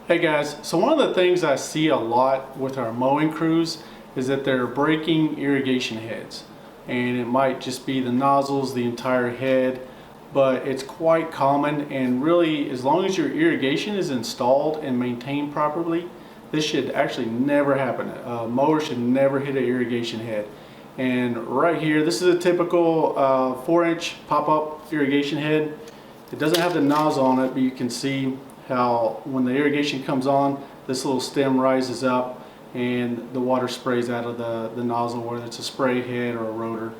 Hey guys, so one of the things I see a lot with our mowing crews is that they're breaking irrigation heads, and it might just be the nozzles, the entire head, but it's quite common. And really, as long as your irrigation is installed and maintained properly, this should actually never happen. A mower should never hit an irrigation head. And right here, this is a typical 4-inch pop-up irrigation head. It doesn't have the nozzle on it, but you can see how when the irrigation comes on, this little stem rises up and the water sprays out of the nozzle, whether it's a spray head or a rotor.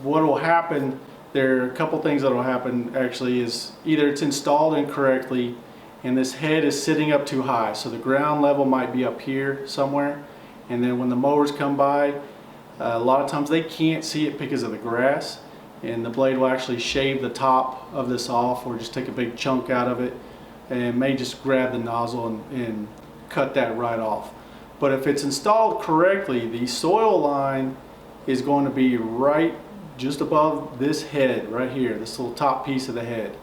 What will happen, there are a couple things that will happen actually, is either it's installed incorrectly and this head is sitting up too high, so the ground level might be up here somewhere, and then when the mowers come by, a lot of times they can't see it because of the grass, and the blade will actually shave the top of this off or just take a big chunk out of it and may just grab the nozzle and cut that right off. But if it's installed correctly, the soil line is going to be right just above this head right here, this little top piece of the head,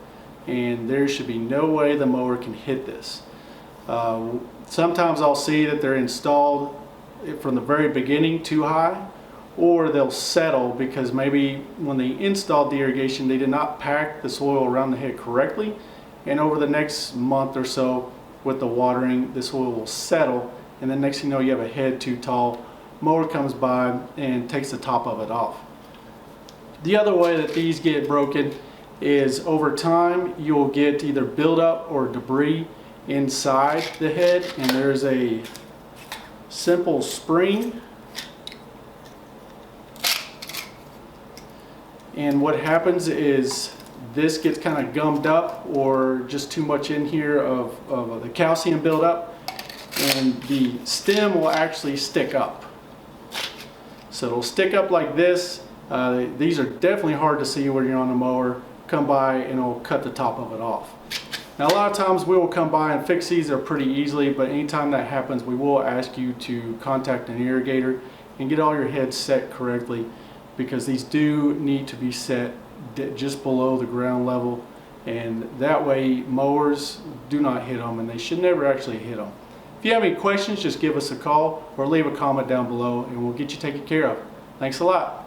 and there should be no way the mower can hit this. Sometimes I'll see that they're installed from the very beginning too high, or they'll settle because maybe when they installed the irrigation they did not pack the soil around the head correctly, and over the next month or so with the watering, the soil will settle, and then next thing you know you have a head too tall. Mower comes by and takes the top of it off. The other way that these get broken is over time you'll get either buildup or debris inside the head, and there's a simple spring. And what happens is this gets kind of gummed up or just too much in here of the calcium buildup, and the stem will actually stick up. So it'll stick up like this. These are definitely hard to see when you're on the mower. Come by and it'll cut the top of it off. Now a lot of times we will come by and fix these pretty easily, but anytime that happens we will ask you to contact an irrigator and get all your heads set correctly, because these do need to be set just below the ground level, and that way mowers do not hit them, and they should never actually hit them. If you have any questions, just give us a call or leave a comment down below and we'll get you taken care of. Thanks a lot.